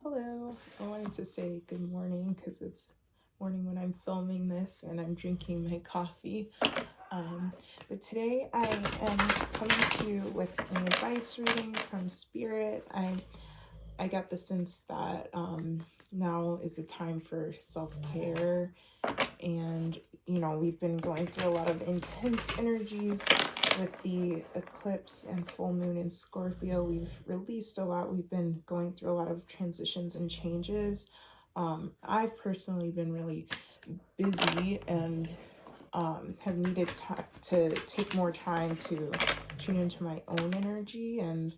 Hello. I wanted to say good morning because it's morning when I'm filming this and I'm drinking my coffee. But today I am coming to you with an advice reading from Spirit. I got the sense that now is a time for self-care, and we've been going through a lot of intense energies with the eclipse and full moon in Scorpio. We've released a lot. We've been going through a lot of transitions and changes. I've personally been really busy and have needed to take more time to tune into my own energy, and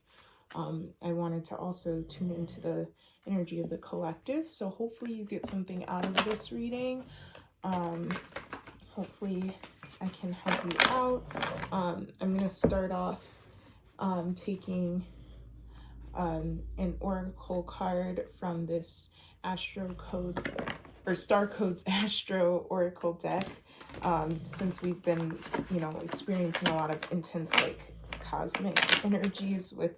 I wanted to also tune into the energy of the collective. So hopefully you get something out of this reading. Hopefully I can help you out. I'm going to start off taking an oracle card from this Astro Codes or Star Codes Astro Oracle deck, since we've been, experiencing a lot of intense, cosmic energies with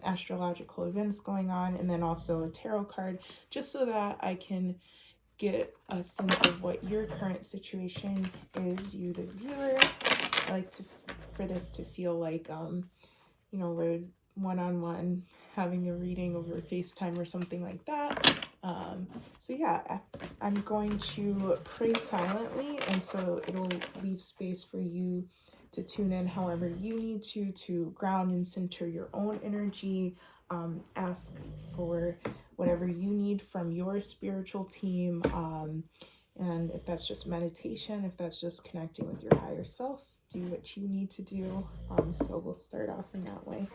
astrological events going on, and then also a tarot card, just so that I can get a sense of what your current situation is, you the viewer. I like for this to feel like we're one-on-one having a reading over FaceTime or something like that. So yeah, I'm going to pray silently, and so it'll leave space for you to tune in however you need to ground and center your own energy. Ask for whatever you need from your spiritual team, and if that's just meditation, if that's just connecting with your higher self, do what you need to do. So we'll start off in that way.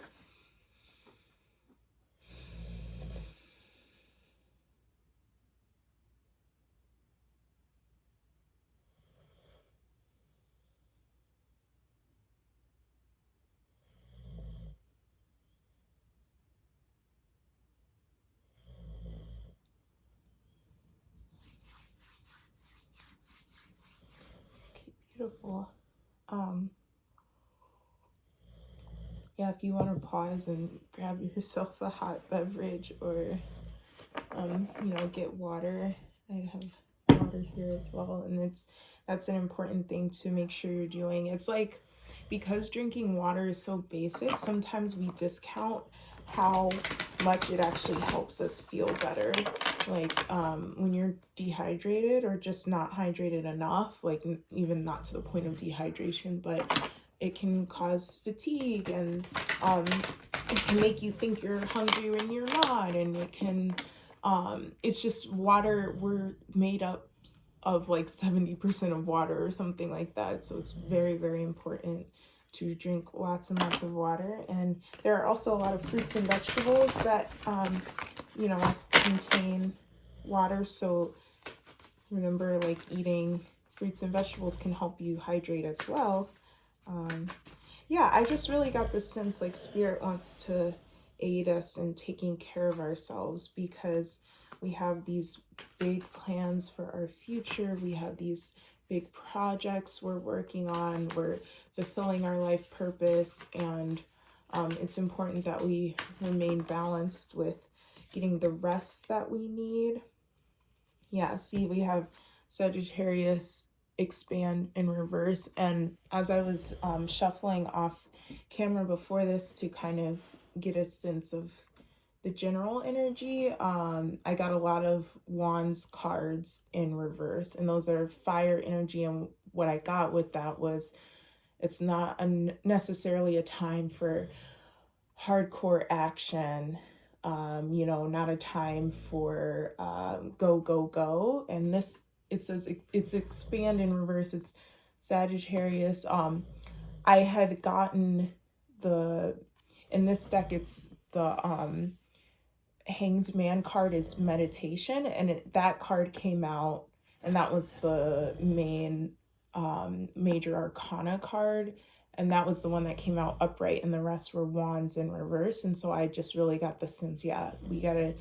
Okay, beautiful. Yeah, if you want to pause and grab yourself a hot beverage or get water. I have water here as well, and that's an important thing to make sure you're doing. It's like, because drinking water is so basic, sometimes we discount how much it actually helps us feel better. Like when you're dehydrated or just not hydrated enough, like even not to the point of dehydration, but it can cause fatigue, and it can make you think you're hungry when you're not, and it can it's just water. We're made up of like 70% of water or something like that, so it's very, very important to drink lots and lots of water. And there are also a lot of fruits and vegetables that contain water, so remember, like, eating fruits and vegetables can help you hydrate as well. Yeah, I just really got this sense like Spirit wants to aid us in taking care of ourselves, because we have these big plans for our future. We have these big projects we're working on. We're fulfilling our life purpose, and it's important that we remain balanced with getting the rest that we need. Yeah, see, we have Sagittarius expand in reverse, and as I was shuffling off camera before this to kind of get a sense of the general energy, I got a lot of Wands cards in reverse, and those are fire energy. And what I got with that was, it's not necessarily a time for hardcore action, not a time for go, go, go. And this, it says it's expand in reverse. It's Sagittarius. I had gotten in this deck, it's the Hanged Man card is meditation, and that card came out, and that was the main major arcana card, and that was the one that came out upright, and the rest were wands in reverse. And so I just really got the sense, yeah, we gotta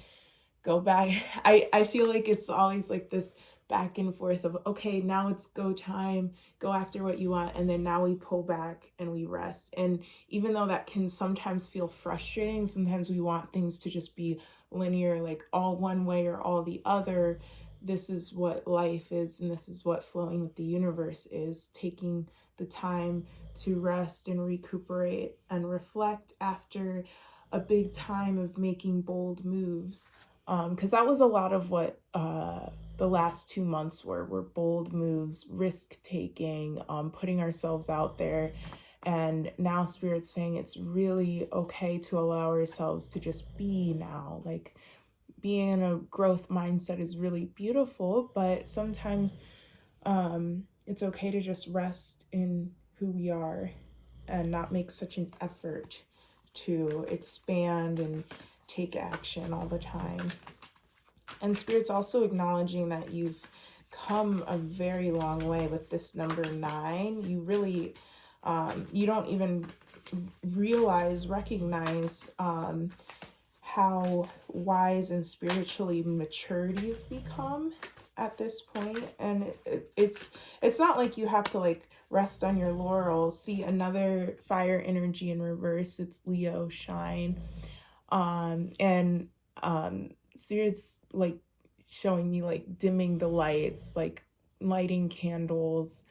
go back. I feel like it's always like this back and forth of, okay, now it's go time, go after what you want, and then now we pull back and we rest. And even though that can sometimes feel frustrating, sometimes we want things to just be linear, like all one way or all the other. This is what life is, and this is what flowing with the universe is. Taking the time to rest and recuperate and reflect after a big time of making bold moves. Because that was a lot of what the last 2 months were bold moves, risk taking, putting ourselves out there. And now Spirit's saying it's really okay to allow ourselves to just be now. Like, being in a growth mindset is really beautiful, but sometimes it's okay to just rest in who we are and not make such an effort to expand and take action all the time. And Spirit's also acknowledging that you've come a very long way with this number 9. You really, you don't even recognize how wise and spiritually matured you've become at this point. And it's not like you have to like rest on your laurels. See, another fire energy in reverse, it's Leo shine. And Spirit's like showing me like dimming the lights, like lighting candles.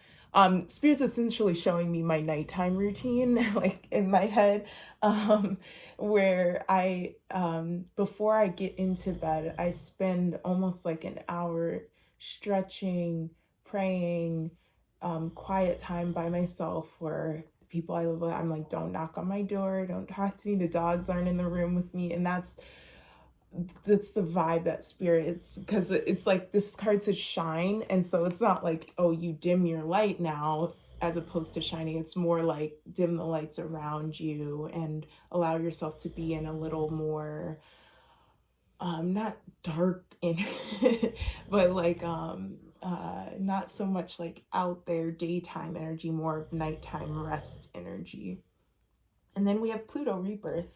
Spirit's essentially showing me my nighttime routine, like in my head, where I, before I get into bed, I spend almost like an hour stretching, praying, quiet time by myself where people I live with, I'm like, don't knock on my door, don't talk to me, the dogs aren't in the room with me. And that's the vibe that Spirit, it's because it's like this card says shine, and so it's not like, oh, you dim your light now as opposed to shining. It's more like dim the lights around you and allow yourself to be in a little more not dark in but like not so much like out there daytime energy, more of nighttime rest energy. And then we have Pluto rebirth.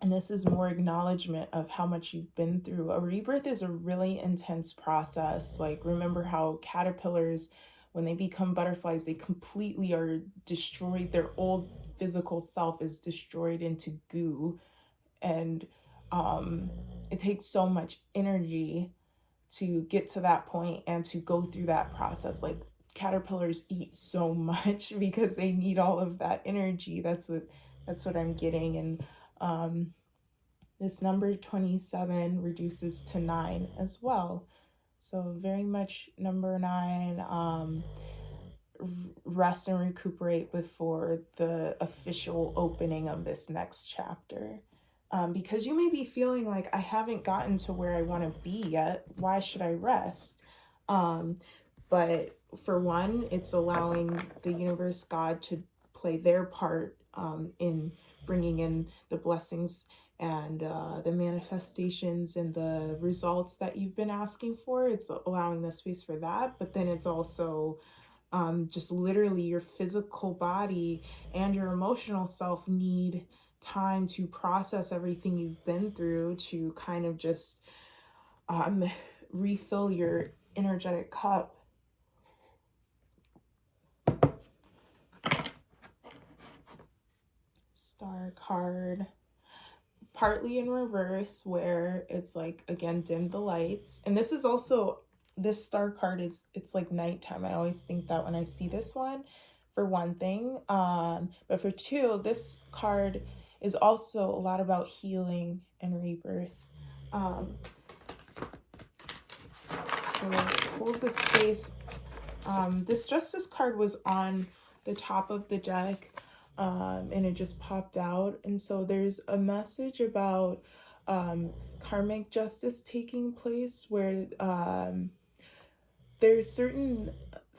And this is more acknowledgement of how much you've been through. A rebirth is a really intense process. Like, remember how caterpillars, when they become butterflies, they completely are destroyed. Their old physical self is destroyed into goo. And it takes so much energy to get to that point and to go through that process. Like, caterpillars eat so much because they need all of that energy. That's what I'm getting. And this number 27 reduces to 9 as well. So very much number 9, rest and recuperate before the official opening of this next chapter. Because you may be feeling like, I haven't gotten to where I want to be yet. Why should I rest? But for one, it's allowing the universe, God, to play their part in bringing in the blessings and the manifestations and the results that you've been asking for. It's allowing the space for that. But then it's also just literally your physical body and your emotional self need time to process everything you've been through, to kind of just refill your energetic cup. Star card, partly in reverse, where it's like, again, dim the lights. And this is also, this star card is, it's like nighttime. I always think that when I see this one, for one thing. But for two, this card is also a lot about healing and rebirth. So hold the space. This Justice card was on the top of the deck, and it just popped out. And so there's a message about karmic justice taking place, where there's certain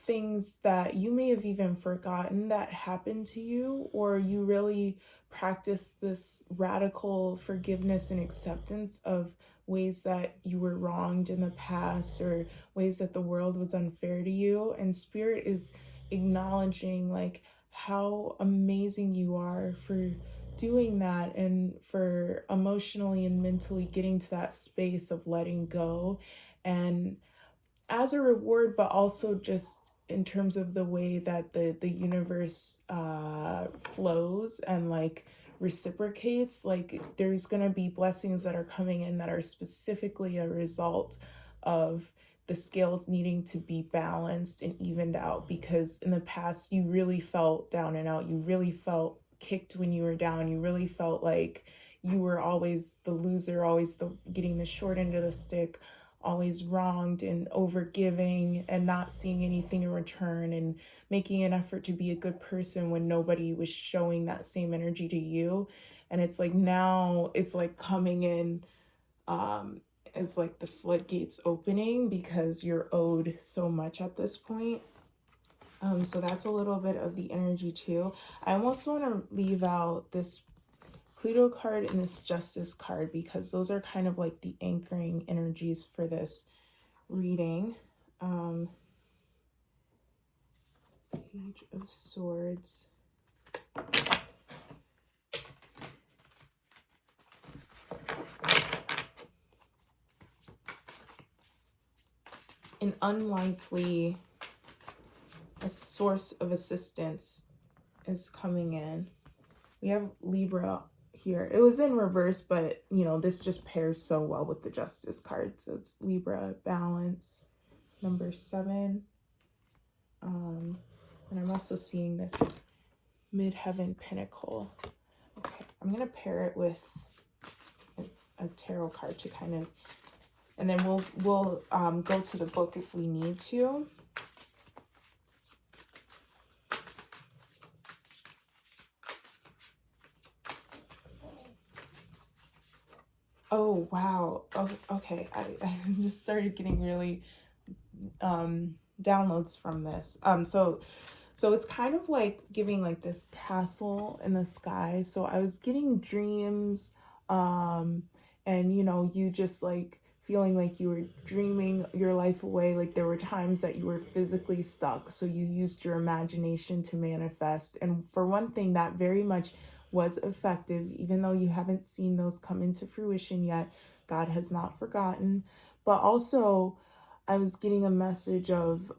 things that you may have even forgotten that happened to you, or you really practice this radical forgiveness and acceptance of ways that you were wronged in the past, or ways that the world was unfair to you. And Spirit is acknowledging like how amazing you are for doing that, and for emotionally and mentally getting to that space of letting go. And as a reward, but also just in terms of the way that the universe flows and like reciprocates. Like there's going to be blessings that are coming in that are specifically a result of the scales needing to be balanced and evened out, because in the past you really felt down and out. You really felt kicked when you were down. You really felt like you were always the loser, always the getting the short end of the stick, always wronged and overgiving and not seeing anything in return, and making an effort to be a good person when nobody was showing that same energy to you. And it's like now it's like coming in, it's like the floodgates opening because you're owed so much at this point. So that's a little bit of the energy too. I almost want to leave out this Pluto card and this Justice card because those are kind of like the anchoring energies for this reading. Page of Swords. An unlikely source of assistance is coming in. We have Libra here. It was in reverse, but you know, this just pairs so well with the Justice card. So it's Libra, balance, number 7. And I'm also seeing this Midheaven Pinnacle. Okay, I'm gonna pair it with a tarot card to kind of, and then we'll go to the book if we need to. Oh, wow. Oh, okay. I just started getting really downloads from this. So it's kind of like giving like this castle in the sky. So I was getting dreams, and you know, you just like feeling like you were dreaming your life away. Like there were times that you were physically stuck, so you used your imagination to manifest. And for one thing, that very much was effective, even though you haven't seen those come into fruition yet. God has not forgotten. But also I was getting a message of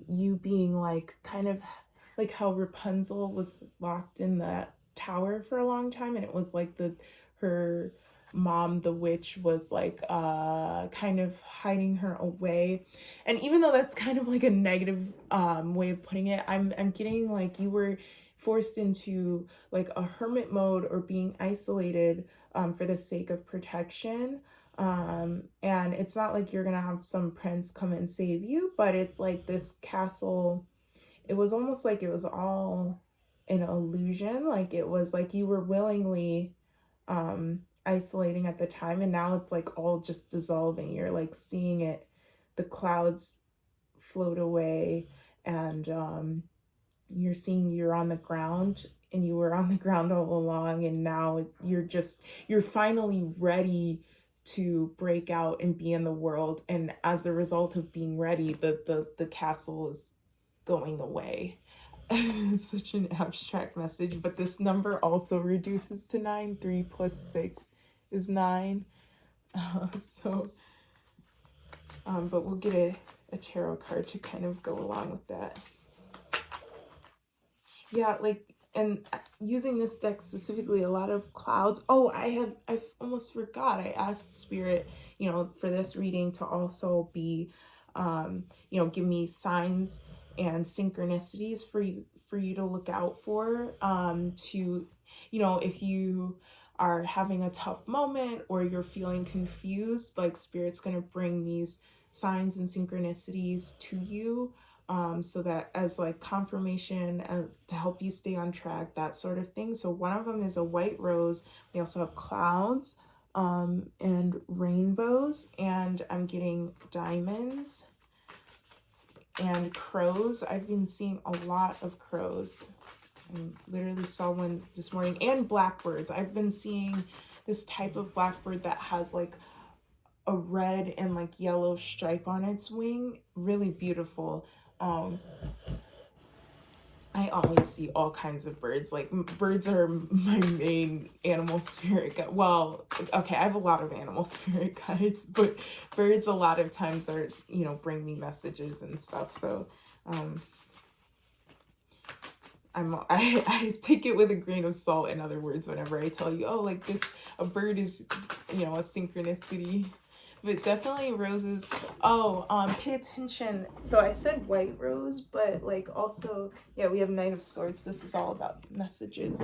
you being like kind of like how Rapunzel was locked in that tower for a long time, and it was like her mom, the witch, was like kind of hiding her away. And even though that's kind of like a negative way of putting it, I'm getting like you were forced into like a hermit mode or being isolated for the sake of protection. And it's not like you're gonna have some prince come and save you, but it's like this castle, it was almost like it was all an illusion. Like it was like you were willingly isolating at the time, and now it's like all just dissolving. You're like seeing it, the clouds float away, and you're seeing you're on the ground, and you were on the ground all along, and now you're finally ready to break out and be in the world. And as a result of being ready, the castle is going away. It's such an abstract message, but this number also reduces to 9. 3 plus 6 is 9. But we'll get a tarot card to kind of go along with that. Yeah, like, and using this deck specifically, a lot of clouds. Oh, I almost forgot. I asked Spirit, you know, for this reading to also be, you know, give me signs and synchronicities for you to look out for, to, you know, if you are having a tough moment or you're feeling confused, like Spirit's going to bring these signs and synchronicities to you, so that as like confirmation, to help you stay on track, that sort of thing. So one of them is a white rose. We also have clouds, and rainbows, and I'm getting diamonds and crows. I've been seeing a lot of crows. I literally saw one this morning, and blackbirds. I've been seeing this type of blackbird that has like a red and like yellow stripe on its wing. Really beautiful. I always see all kinds of birds. Like birds are my main animal spirit guide. Well, okay, I have a lot of animal spirit guides, but birds a lot of times are, you know, bring me messages and stuff. So I take it with a grain of salt, in other words, whenever I tell you, oh, like this, a bird is, a synchronicity. But definitely roses. Oh, pay attention. So I said white rose, but like also, yeah, we have Knight of Swords. This is all about messages.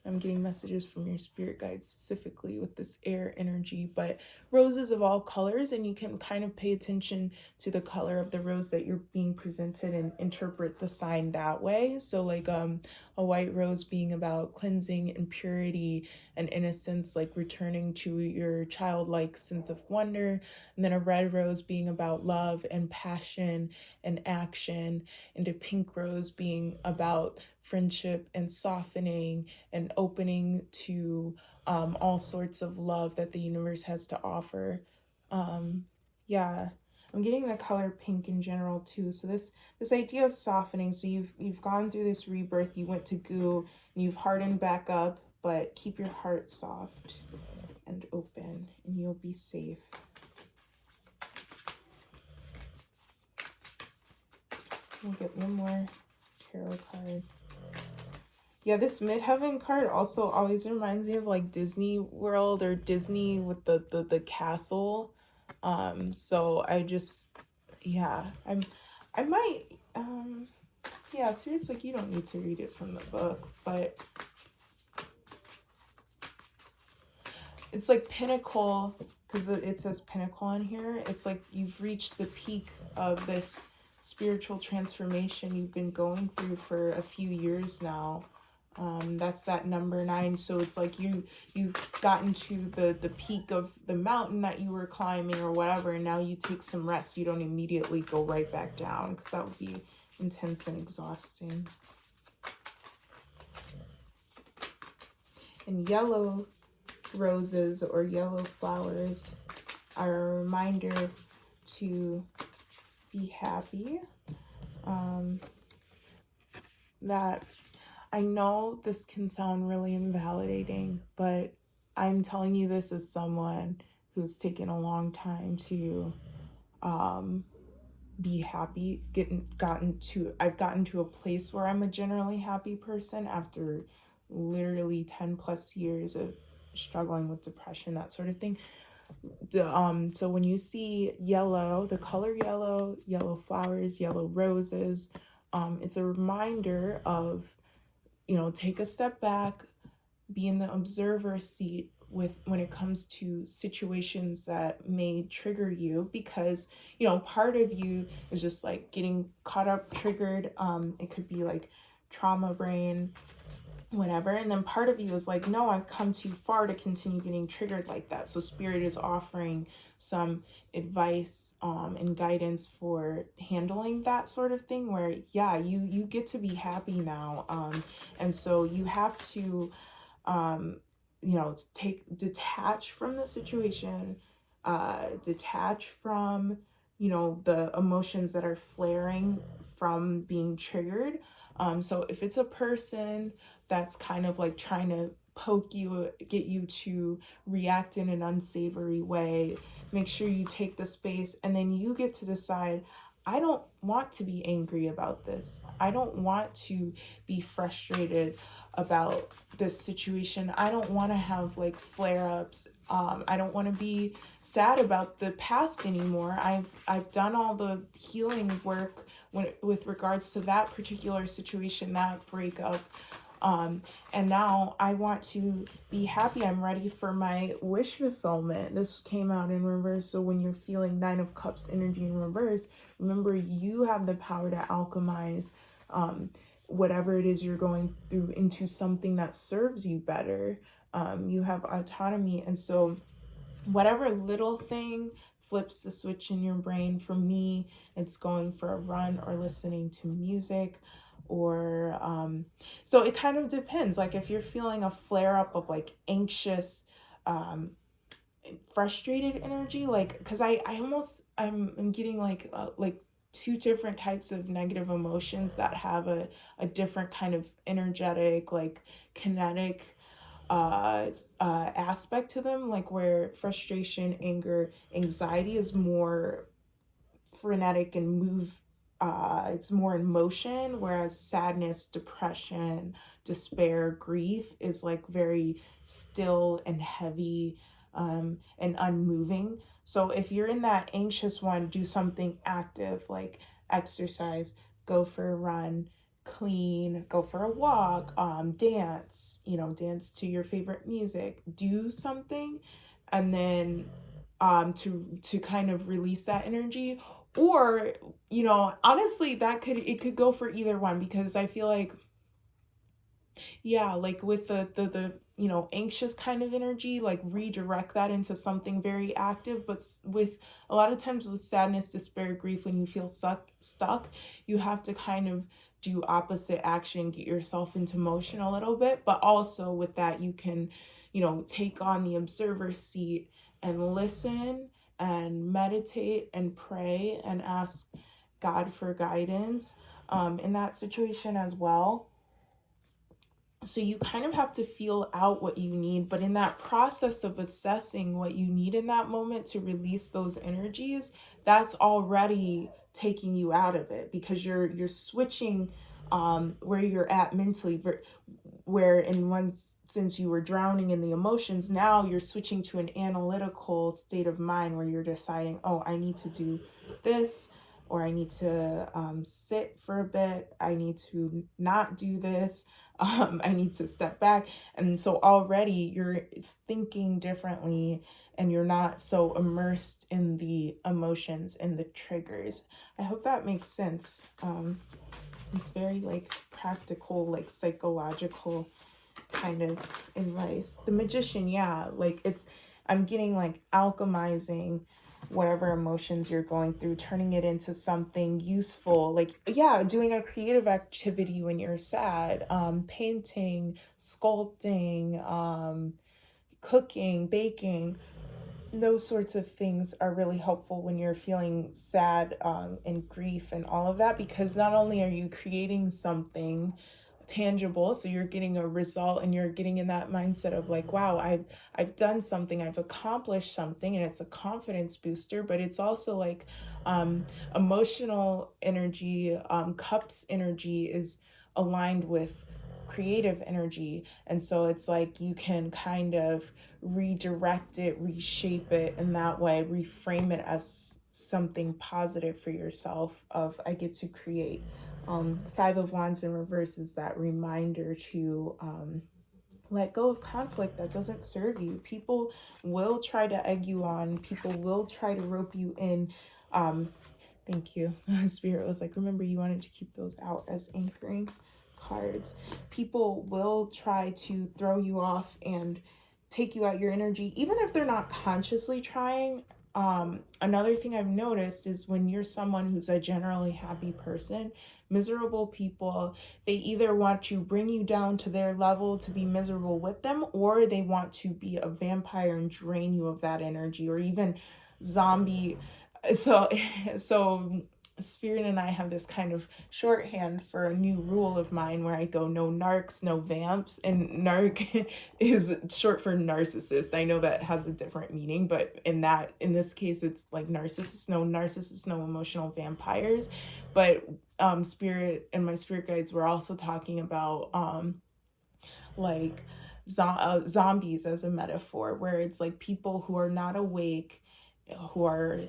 I'm getting messages from your spirit guides specifically with this air energy, but roses of all colors, and you can kind of pay attention to the color of the rose that you're being presented and interpret the sign that way. So like a white rose being about cleansing and purity and innocence, like returning to your childlike sense of wonder, and then a red rose being about love and passion and action, and a pink rose being about friendship and softening and opening to all sorts of love that the universe has to offer. Yeah, I'm getting the color pink in general too. So this idea of softening. So you've gone through this rebirth. You went to goo and you've hardened back up, but keep your heart soft and open, and you'll be safe. We'll get one more tarot card. Yeah, this midheaven card also always reminds me of like Disney World or Disney with the castle. So I just, yeah, I might, yeah, so it's like you don't need to read it from the book, but it's like pinnacle, because it says pinnacle on here. It's like you've reached the peak of this spiritual transformation you've been going through for a few years now. That's that number 9. So it's like you've gotten to the peak of the mountain that you were climbing or whatever, and now you take some rest. You don't immediately go right back down, because that would be intense and exhausting. And yellow roses or yellow flowers are a reminder to be happy. That I know this can sound really invalidating, but I'm telling you this as someone who's taken a long time to be happy. I've gotten to a place where I'm a generally happy person after literally 10 plus years of struggling with depression, that sort of thing. So when you see yellow, the color yellow, yellow flowers, yellow roses, it's a reminder of, take a step back, be in the observer seat when it comes to situations that may trigger you, because part of you is just like getting caught up, triggered. It could be like trauma brain, whatever, and then part of you is like, no, I've come too far to continue getting triggered like that. So spirit is offering some advice and guidance for handling that sort of thing, where yeah, you get to be happy now, and so you have to detach from the situation, detach from the emotions that are flaring from being triggered. So if it's a person that's kind of like trying to poke you, get you to react in an unsavory way, make sure you take the space, and then you get to decide, I don't want to be angry about this. I don't want to be frustrated about this situation. I don't want to have like flare-ups. I don't want to be sad about the past anymore. I've done all the healing work with regards to that particular situation, that breakup. And now I want to be happy. I'm ready for my wish fulfillment. This came out in reverse. So when you're feeling 9 of Cups energy in reverse, remember you have the power to alchemize whatever it is you're going through into something that serves you better. You have autonomy. And so whatever little thing flips the switch in your brain, for me, it's going for a run or listening to music, or so it kind of depends. Like if you're feeling a flare up of like anxious, frustrated energy, like, because I'm getting like 2 different types of negative emotions that have a different kind of energetic, like kinetic aspect to them, like where frustration, anger, anxiety is more frenetic and it's more in motion, whereas sadness, depression, despair, grief is like very still and heavy, and unmoving. So if you're in that anxious one, do something active like exercise, go for a run, clean, go for a walk, dance, dance to your favorite music, do something, and then to kind of release that energy. Or honestly, it could go for either one, because I feel like, yeah, like with the anxious kind of energy, like redirect that into something very active. But with a lot of times with sadness, despair, grief, when you feel stuck, you have to kind of do opposite action, get yourself into motion a little bit. But also with that, you can take on the observer seat and listen and meditate and pray and ask God for guidance in that situation as well. So you kind of have to feel out what you need, but in that process of assessing what you need in that moment to release those energies, that's already taking you out of it, because you're switching where you're at mentally, where in one sense you were drowning in the emotions. Now you're switching to an analytical state of mind where you're deciding, oh, I need to do this, or I need to sit for a bit, I need to not do this, I need to step back. And so already you're thinking differently, and you're not so immersed in the emotions and the triggers. I hope that makes sense. It's very like practical, like psychological kind of advice. The magician, yeah, like I'm getting like alchemizing whatever emotions you're going through, turning it into something useful, like, yeah, doing a creative activity when you're sad, painting, sculpting, cooking, baking. Those sorts of things are really helpful when you're feeling sad, and grief and all of that, because not only are you creating something tangible, so you're getting a result, and you're getting in that mindset of like, wow, I've done something, I've accomplished something, and it's a confidence booster. But it's also like emotional energy, cups energy is aligned with creative energy, and so it's like you can kind of redirect it, reshape it in that way, reframe it as something positive for yourself of, I get to create. Five of Wands in reverse is that reminder to let go of conflict that doesn't serve you. People will try to egg you on. People will try to rope you in. Thank you. Spirit was like, remember, you wanted to keep those out as anchoring cards. People will try to throw you off and take you out your energy, even if they're not consciously trying. Another thing I've noticed is when you're someone who's a generally happy person, miserable people, they either want to bring you down to their level to be miserable with them, or they want to be a vampire and drain you of that energy, or even zombie. So, so Spirit and I have this kind of shorthand for a new rule of mine where I go, no narcs, no vamps. And narc is short for narcissist. I know that has a different meaning, but in this case, it's like narcissists, no emotional vampires. But Spirit and my spirit guides were also talking about like zombies as a metaphor, where it's like people who are not awake, who are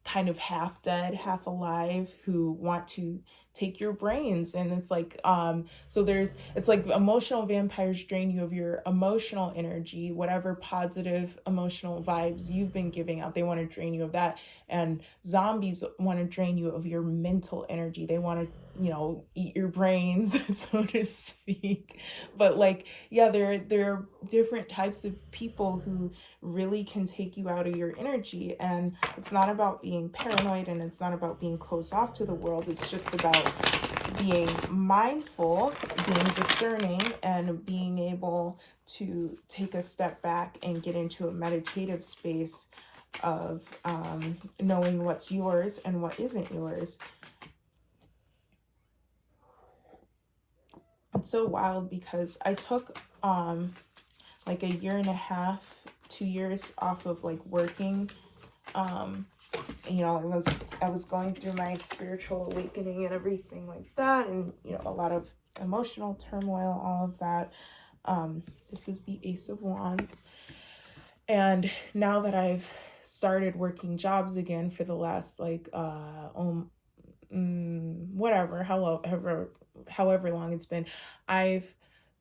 kind of half dead, half alive, who want to take your brains. And it's like so it's like emotional vampires drain you of your emotional energy, whatever positive emotional vibes you've been giving out, they want to drain you of that. And zombies want to drain you of your mental energy. They want to eat your brains, so to speak. But like, yeah, there are different types of people who really can take you out of your energy. And it's not about being paranoid, and it's not about being closed off to the world. It's just about being mindful, being discerning, and being able to take a step back and get into a meditative space of knowing what's yours and what isn't yours. It's so wild because I took like a year and a half, 2 years off of like working I was going through my spiritual awakening and everything like that, and a lot of emotional turmoil, all of that. This is the Ace of Wands. And now that I've started working jobs again for the last whatever, however long it's been, I've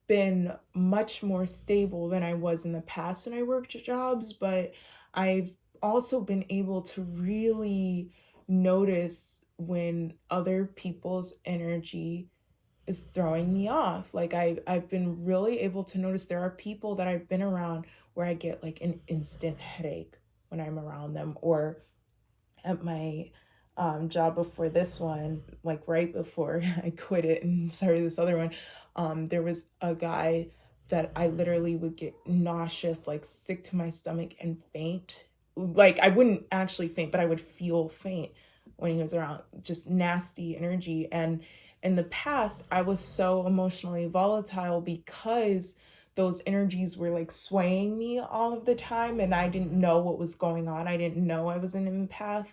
been much more stable than I was in the past when I worked jobs, but I've also been able to really notice when other people's energy is throwing me off. Like I've been really able to notice there are people that I've been around where I get like an instant headache when I'm around them, or at my job before this one, like right before I quit it and started this other one, there was a guy that I literally would get nauseous, like sick to my stomach and faint. Like I wouldn't actually faint, but I would feel faint when he was around. Just nasty energy. And in the past, I was so emotionally volatile because those energies were like swaying me all of the time, and I didn't know what was going on. I didn't know I was an empath.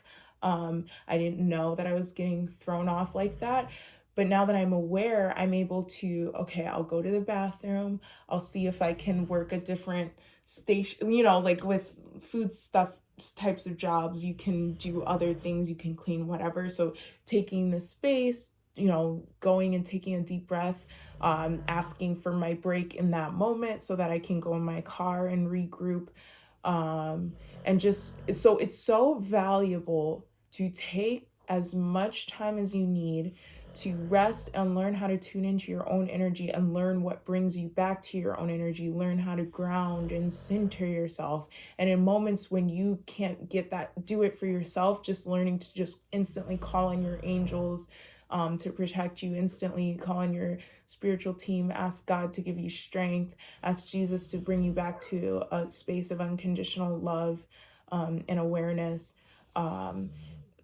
I didn't know that I was getting thrown off like that. But now that I'm aware, I'm able to, okay, I'll go to the bathroom. I'll see if I can work a different station, like with food stuff types of jobs, you can do other things, you can clean whatever. So taking the space, going and taking a deep breath, asking for my break in that moment so that I can go in my car and regroup. And just so it's so valuable to take as much time as you need to rest and learn how to tune into your own energy and learn what brings you back to your own energy, learn how to ground and center yourself. And in moments when you can't get that, do it for yourself, just learning to just instantly call on your angels to protect you, instantly call on your spiritual team, ask God to give you strength, ask Jesus to bring you back to a space of unconditional love and awareness.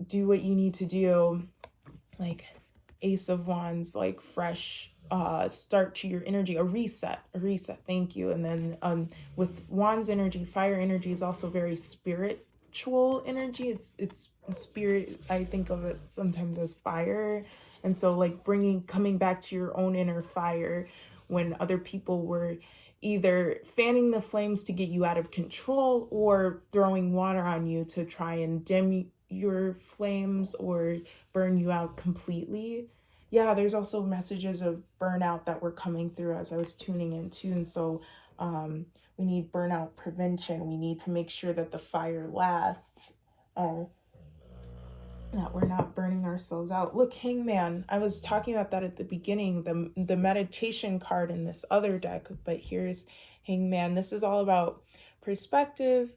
Do what you need to do, like Ace of Wands, like fresh start to your energy, a reset, thank you. And then with Wands energy, fire energy is also very spiritual energy. It's spirit. I think of it sometimes as fire. And so like coming back to your own inner fire when other people were either fanning the flames to get you out of control or throwing water on you to try and dim your flames or burn you out completely. Yeah, there's also messages of burnout that were coming through as I was tuning in too. And so we need burnout prevention. We need to make sure that the fire lasts, that we're not burning ourselves out. Look, Hangman, I was talking about that at the beginning, the meditation card in this other deck, but here's Hangman. This is all about perspective.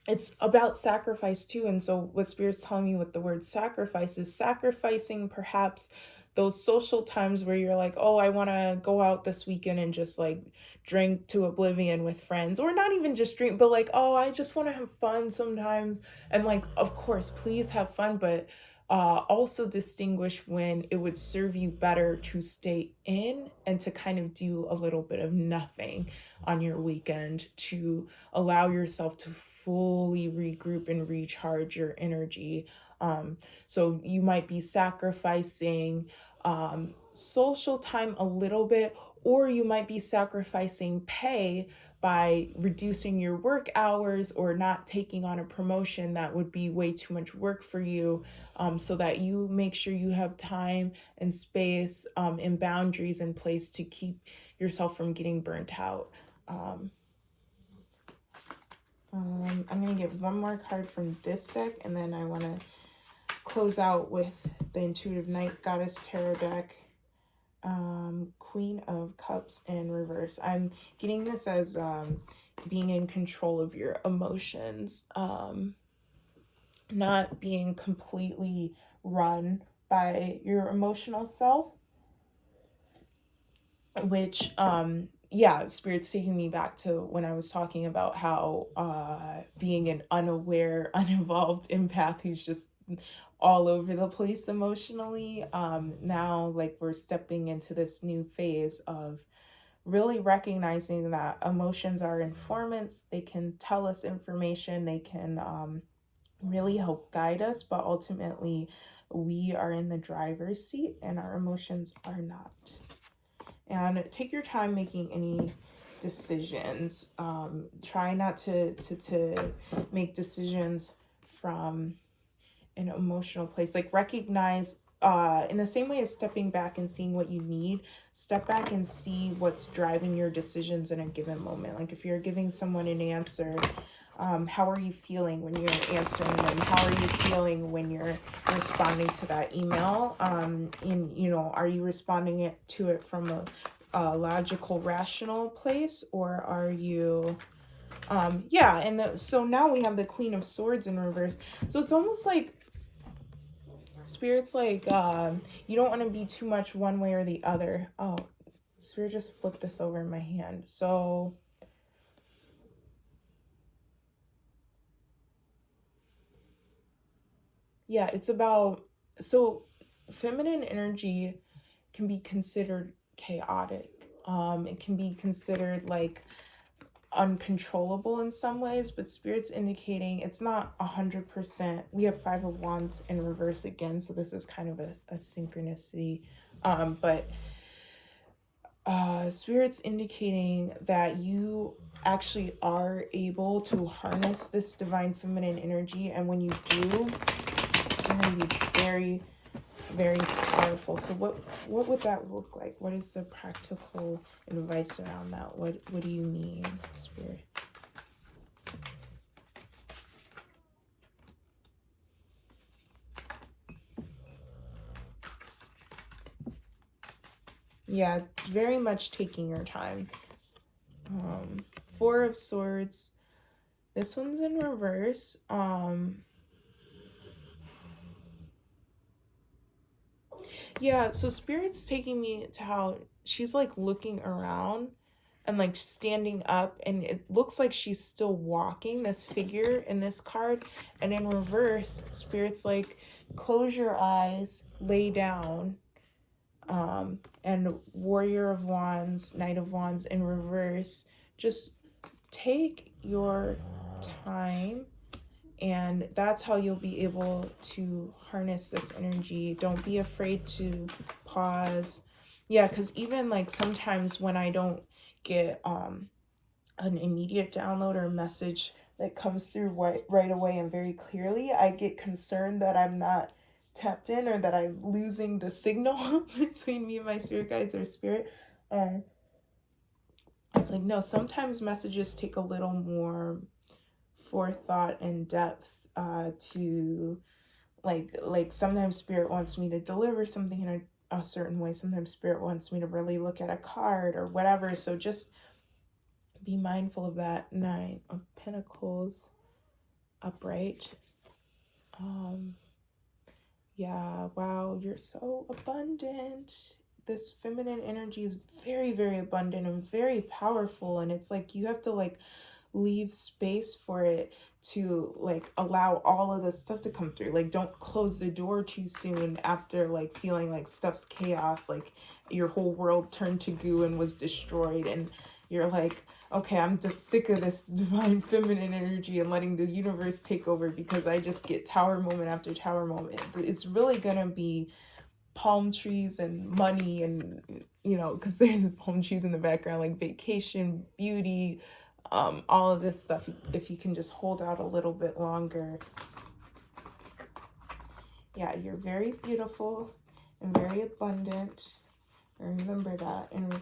It's about sacrifice too. And so what Spirit's telling me with the word sacrifice is sacrificing perhaps those social times where you're like, oh, I want to go out this weekend and just like drink to oblivion with friends, or not even just drink, but like, oh, I just want to have fun sometimes. And like, of course, please have fun, but also distinguish when it would serve you better to stay in and to kind of do a little bit of nothing on your weekend to allow yourself to fully regroup and recharge your energy. So you might be sacrificing social time a little bit, or you might be sacrificing pay by reducing your work hours or not taking on a promotion that would be way too much work for you, so that you make sure you have time and space and boundaries in place to keep yourself from getting burnt out. I'm going to get one more card from this deck, and then I want to close out with the Intuitive Night Goddess Tarot deck. Queen of Cups in reverse. I'm getting this as being in control of your emotions, not being completely run by your emotional self, which yeah, Spirit's taking me back to when I was talking about how being an unaware, uninvolved empath who's just all over the place emotionally, now like we're stepping into this new phase of really recognizing that emotions are informants. They can tell us information, they can really help guide us, but ultimately we are in the driver's seat and our emotions are not. And take your time making any decisions. Try not to make decisions from an emotional place. Like, recognize, in the same way as stepping back and seeing what you need, step back and see what's driving your decisions in a given moment. Like, if you're giving someone an answer, how are you feeling when you're answering them? How are you feeling when you're responding to that email? Are you responding to it from a logical, rational place, or are you so now we have the Queen of Swords in reverse. So it's almost like Spirit's like, you don't want to be too much one way or the other. Oh, Spirit just flipped this over in my hand. So yeah, it's about, so feminine energy can be considered chaotic. It can be considered like uncontrollable in some ways, but Spirit's indicating it's not 100%. We have Five of Wands in reverse again, so this is kind of a synchronicity. But Spirit's indicating that you actually are able to harness this divine feminine energy, and when you do, it's going to be very, very powerful. So what would that look like? What is the practical advice around that? What do you mean, Spirit? Yeah, very much taking your time. Four of Swords. This one's in reverse. Yeah, so Spirit's taking me to how she's like looking around and like standing up, and it looks like she's still walking, this figure in this card. And in reverse, Spirit's like, close your eyes, lay down. And Warrior of Wands, Knight of Wands in reverse. Just take your time, and that's how you'll be able to harness this energy. Don't be afraid to pause. Yeah, because even like sometimes when I don't get an immediate download or a message that comes through right away and very clearly, I get concerned that I'm not tapped in, or that I'm losing the signal between me and my spirit guides or spirit. And it's like, no, sometimes messages take a little more forethought and depth to like sometimes spirit wants me to deliver something in a certain way. Sometimes spirit wants me to really look at a card or whatever. So just be mindful of that. Nine of Pentacles upright. Yeah, wow, you're so abundant. This feminine energy is very, very abundant and very powerful, and it's like you have to like leave space for it to like allow all of this stuff to come through. Like, don't close the door too soon after like feeling like stuff's chaos, like your whole world turned to goo and was destroyed, and you're like, okay, I'm just sick of this divine feminine energy and letting the universe take over, because I just get tower moment after tower moment. It's really gonna be palm trees and money, and because there's palm trees in the background, like vacation, beauty, all of this stuff, if you can just hold out a little bit longer. Yeah, you're very beautiful and very abundant. Remember that. And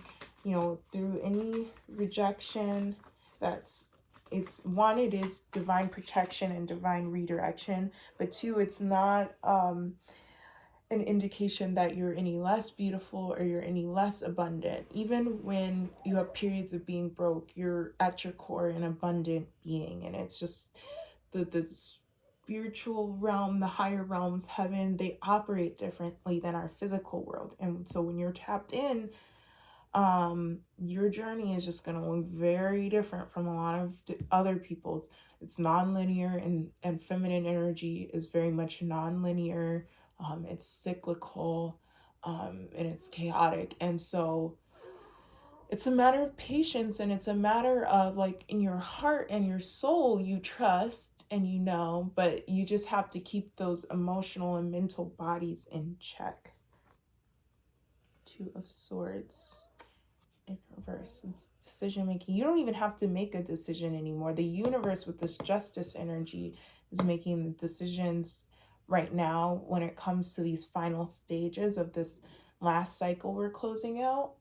through any rejection, it's one, it is divine protection and divine redirection, but two, it's not an indication that you're any less beautiful or you're any less abundant. Even when you have periods of being broke, you're at your core an abundant being. And it's just the spiritual realm, the higher realms, heaven, they operate differently than our physical world. And so when you're tapped in, your journey is just going to look very different from a lot of other people's. It's non-linear, and feminine energy is very much non-linear. It's cyclical, and it's chaotic. And so it's a matter of patience, and it's a matter of like in your heart and your soul you trust and you know, but you just have to keep those emotional and mental bodies in check. Two of Swords in reverse. It's decision making. You don't even have to make a decision anymore. The universe with this justice energy is making the decisions right now when it comes to these final stages of this last cycle we're closing out.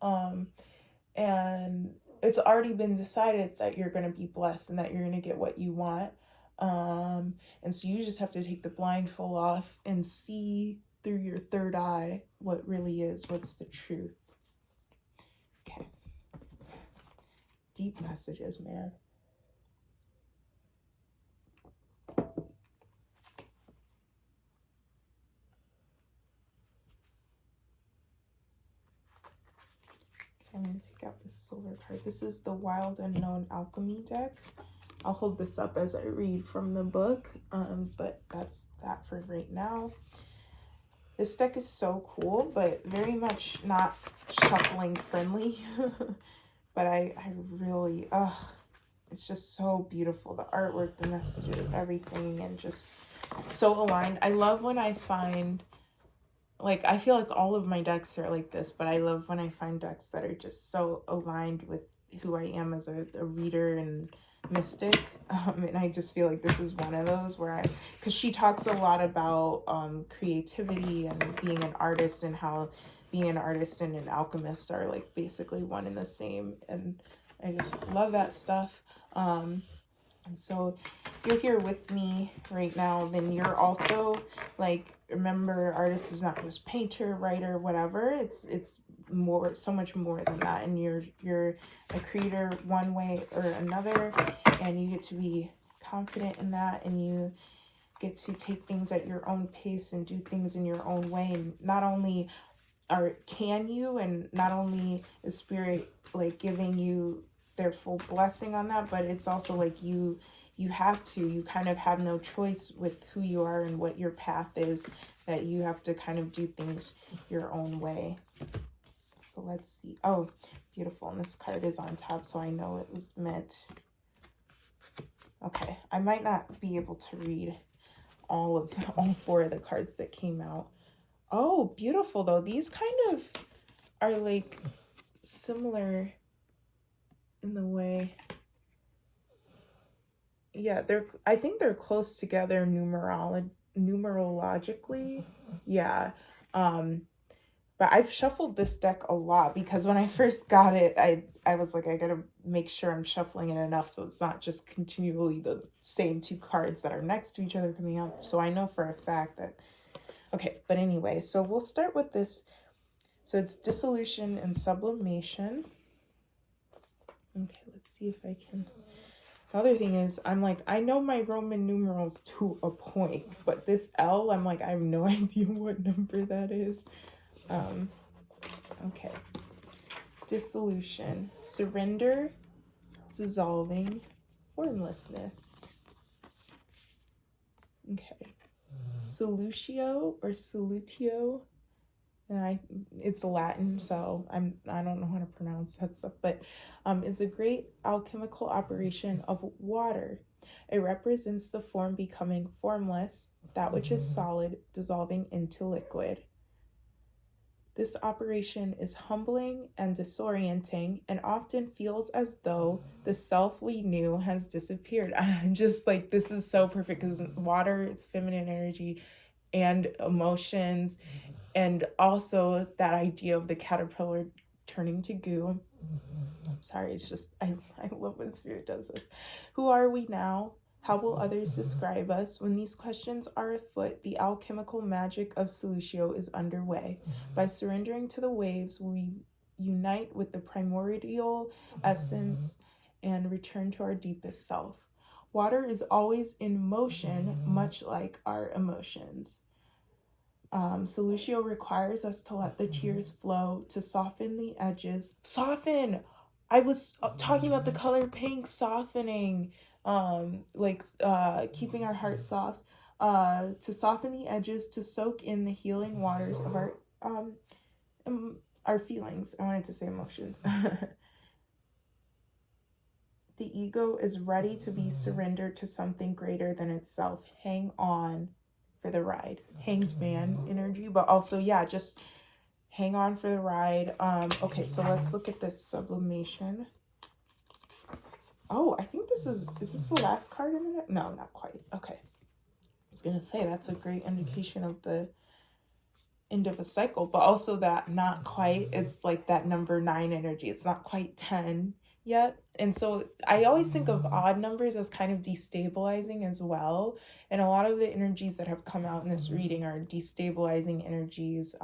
And it's already been decided that you're going to be blessed and that you're going to get what you want. And so you just have to take the blindfold off and see through your third eye what really is, what's the truth. Okay. Deep messages, man. Okay, I'm going to take out this silver card. This is the Wild Unknown Alchemy deck. I'll hold this up as I read from the book, but that's that for right now. This deck is so cool, but very much not shuffling friendly. But I really, it's just so beautiful. The artwork, the messages, everything, and just so aligned. I love when I find, like, I feel like all of my decks are like this, but I love when I find decks that are just so aligned with who I am as a reader and mystic. And I just feel like this is one of those where because she talks a lot about creativity and being an artist, and how being an artist and an alchemist are like basically one and the same. And I just love that stuff. And so if you're here with me right now, then you're also like, remember, artist is not just painter, writer, whatever. It's more, so much more than that. And you're a creator one way or another, and you get to be confident in that, and you get to take things at your own pace and do things in your own way. And not only can you, and not only is spirit like giving you their full blessing on that, but it's also like you kind of have no choice with who you are and what your path is, that you have to kind of do things your own way. So let's see. Oh, beautiful. And this card is on top, so I know it was meant. Okay, I might not be able to read all four of the cards that came out. Oh, beautiful though. These kind of are like similar in the way. Yeah, I think they're close together numerologically. Yeah. But I've shuffled this deck a lot because when I first got it, I was like, I gotta make sure I'm shuffling it enough so it's not just continually the same two cards that are next to each other coming out. So I know for a fact that, okay, but anyway, so we'll start with this. So it's dissolution and sublimation. Okay, let's see if I can. The other thing is, I'm like, I know my Roman numerals to a point, but this L, I'm like, I have no idea what number that is. Okay. Dissolution, surrender, dissolving, formlessness. Okay. Solutio or solutio, and it's Latin, so I don't know how to pronounce that stuff, but is a great alchemical operation of water. It represents the form becoming formless, that which is solid dissolving into liquid. This operation is humbling and disorienting, and often feels as though the self we knew has disappeared. I'm just like, this is so perfect because water, it's feminine energy and emotions, and also that idea of the caterpillar turning to goo. I'm sorry, it's just, I love when spirit does this. Who are we now? How will others describe us? When these questions are afoot, the alchemical magic of Solutio is underway. By surrendering to the waves, we unite with the primordial essence and return to our deepest self. Water is always in motion, much like our emotions. Solutio requires us to let the tears flow, to soften the edges. Soften! I was talking about the color pink softening, keeping our heart soft, to soften the edges, to soak in the healing waters of our feelings. I wanted to say emotions. The ego is ready to be surrendered to something greater than itself. Hang on for the ride. Hanged man energy, but also, yeah, just hang on for the ride. Okay, so let's look at this sublimation. Oh, I think is this the last card in the deck? No, not quite. Okay. I was gonna say that's a great indication of the end of a cycle, but also that not quite, it's like that number 9 energy. It's not quite 10 yet. And so I always think of odd numbers as kind of destabilizing as well. And a lot of the energies that have come out in this reading are destabilizing energies.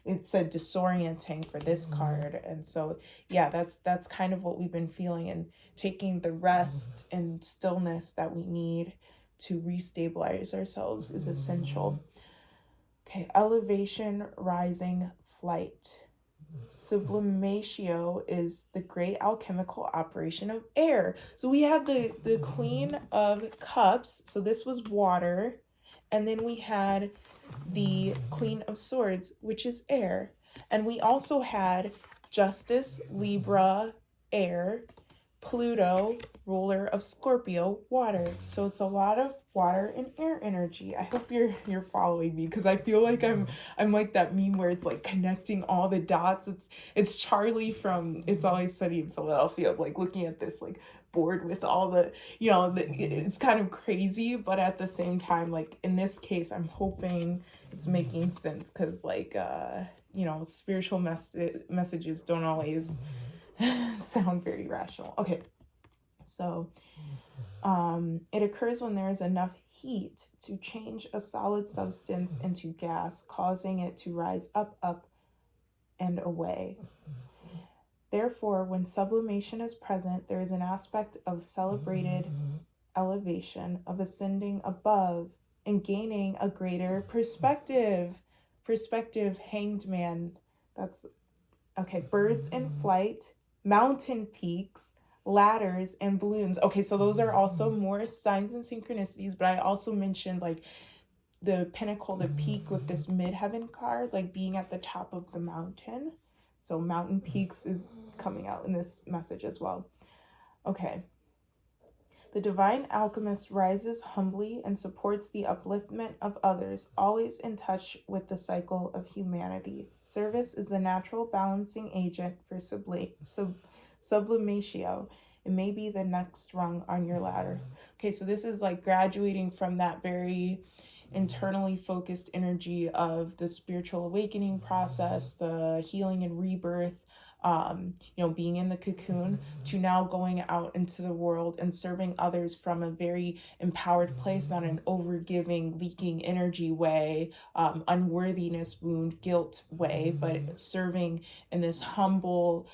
It's a disorienting for this card. And so yeah, that's kind of what we've been feeling, and taking the rest and stillness that we need to restabilize ourselves is essential. Okay, elevation, rising, flight. Sublimatio is the great alchemical operation of air. So we had the Queen of Cups. So this was water. And then we had the Queen of Swords, which is air. And we also had Justice, Libra, air. Pluto, ruler of Scorpio, water. So it's a lot of water and air energy. I hope you're following me, because I feel like I'm like that meme where it's like connecting all the dots. It's Charlie from It's Always Sunny in Philadelphia, like looking at this like board with all the, it's kind of crazy, but at the same time, like in this case, I'm hoping it's making sense, because like spiritual messages don't always sound very rational. Okay, so it occurs when there is enough heat to change a solid substance into gas, causing it to rise up, up, and away. Therefore, when sublimation is present, there is an aspect of celebrated elevation, of ascending above and gaining a greater perspective. Perspective, hanged man. That's okay. Birds in flight, mountain peaks, ladders, and balloons. Okay, so those are also more signs and synchronicities, but I also mentioned like the pinnacle, the peak with this midheaven card, like being at the top of the mountain. So mountain peaks is coming out in this message as well. Okay. The divine alchemist rises humbly and supports the upliftment of others, always in touch with the cycle of humanity. Service is the natural balancing agent for sublimatio. It may be the next rung on your ladder. Okay, so this is like graduating from that very internally focused energy of the spiritual awakening process, the healing and rebirth, being in the cocoon, to now going out into the world and serving others from a very empowered place, not an overgiving, leaking energy way, unworthiness, wound, guilt way, but serving in this humble,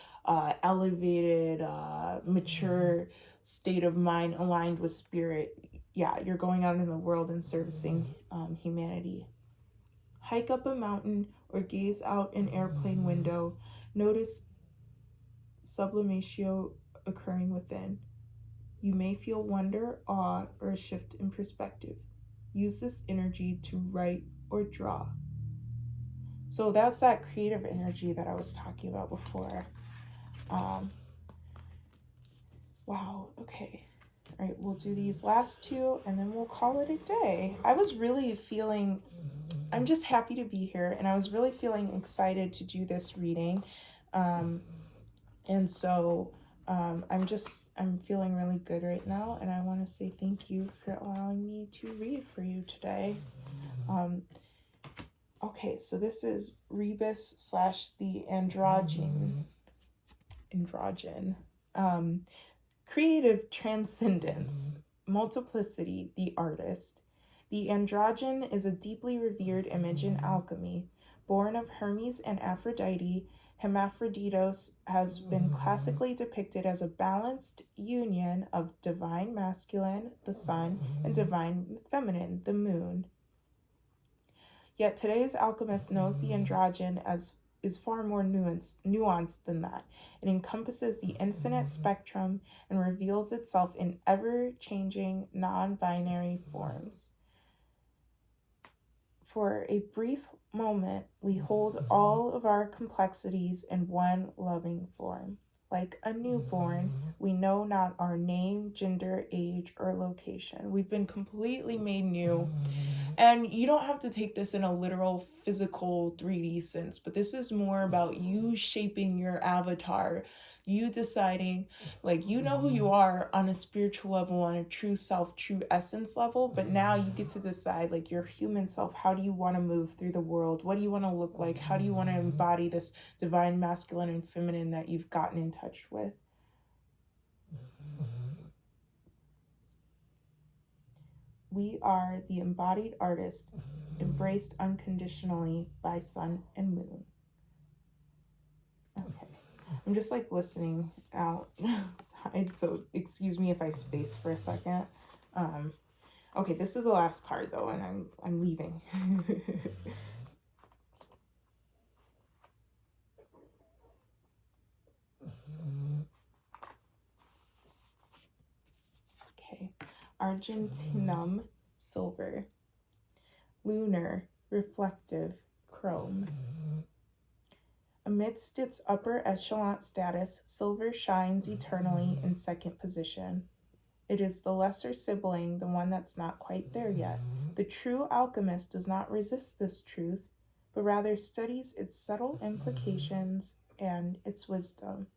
elevated, mature state of mind aligned with spirit. Yeah, you're going out in the world and servicing humanity. Hike up a mountain or gaze out an airplane window. Notice sublimatio occurring within. You may feel wonder, awe, or a shift in perspective. Use this energy to write or draw. So that's that creative energy that I was talking about before. Wow, okay. All right, we'll do these last two and then we'll call it a day. I was really feeling, I'm just happy to be here, and I was really feeling excited to do this reading. And so I'm feeling really good right now, and I want to say thank you for allowing me to read for you today. Okay, so this is Rebus / the androgen. Creative transcendence, multiplicity, the artist. The androgen is a deeply revered image in alchemy. Born of Hermes and Aphrodite, Hermaphroditos has been classically depicted as a balanced union of divine masculine, the sun, and divine feminine, the moon. Yet today's alchemist knows the androgen as is far more nuanced than that. It encompasses the infinite spectrum and reveals itself in ever-changing, non-binary forms. For a brief moment, we hold all of our complexities in one loving form. like a newborn. We know not our name, gender, age, or location. We've been completely made new. And you don't have to take this in a literal physical 3D sense, but this is more about you shaping your avatar, you deciding, like, you know who you are on a spiritual level, on a true self, true essence level, but now you get to decide, like, your human self, how do you want to move through the world? What do you want to look like? How do you want to embody this divine masculine and feminine that you've gotten in touch with? We are the embodied artist, embraced unconditionally by sun and moon. Okay. I'm just like listening outside, so excuse me if I space for a second. Okay, this is the last card though, and I'm leaving. Okay. Argentinum, silver. Lunar, reflective, chrome. Amidst its upper echelon status, silver shines eternally in second position. It is the lesser sibling, the one that's not quite there yet. The true alchemist does not resist this truth, but rather studies its subtle implications and its wisdom.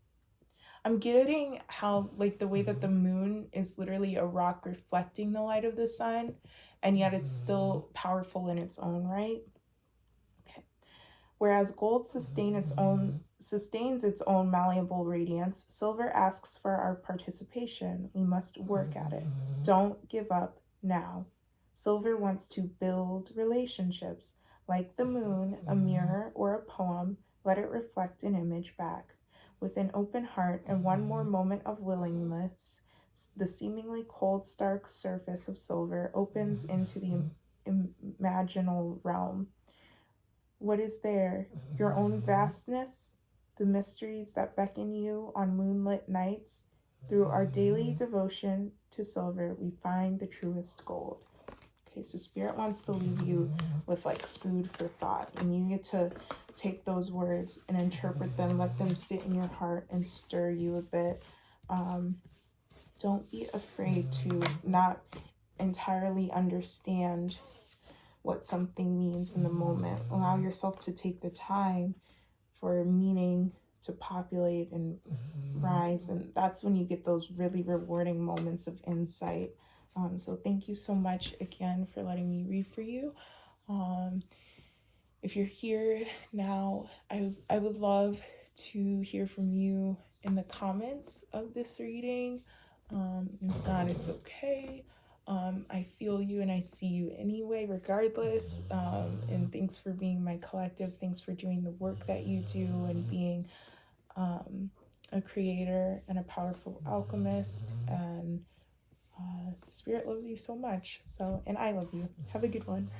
I'm getting how, like, the way that the moon is literally a rock reflecting the light of the sun, and yet it's still powerful in its own right. Okay. Whereas gold sustains its own malleable radiance, silver asks for our participation. We must work at it. Don't give up now. Silver wants to build relationships. Like the moon, a mirror, or a poem, let it reflect an image back. With an open heart and one more moment of willingness, the seemingly cold, stark surface of silver opens into the imaginal realm. What is there? Your own vastness? The mysteries that beckon you on moonlit nights? Through our daily devotion to silver, we find the truest gold. Okay, so Spirit wants to leave you with like food for thought, and you get to take those words and interpret them, let them sit in your heart and stir you a bit. Don't be afraid to not entirely understand what something means in the moment. Allow yourself to take the time for meaning to populate and rise, and that's when you get those really rewarding moments of insight. So thank you so much again for letting me read for you. If you're here now, I would love to hear from you in the comments of this reading. If not, it's okay. I feel you and I see you anyway, regardless. And thanks for being my collective. Thanks for doing the work that you do and being a creator and a powerful alchemist. And Spirit loves you so much. So, and I love you. Have a good one.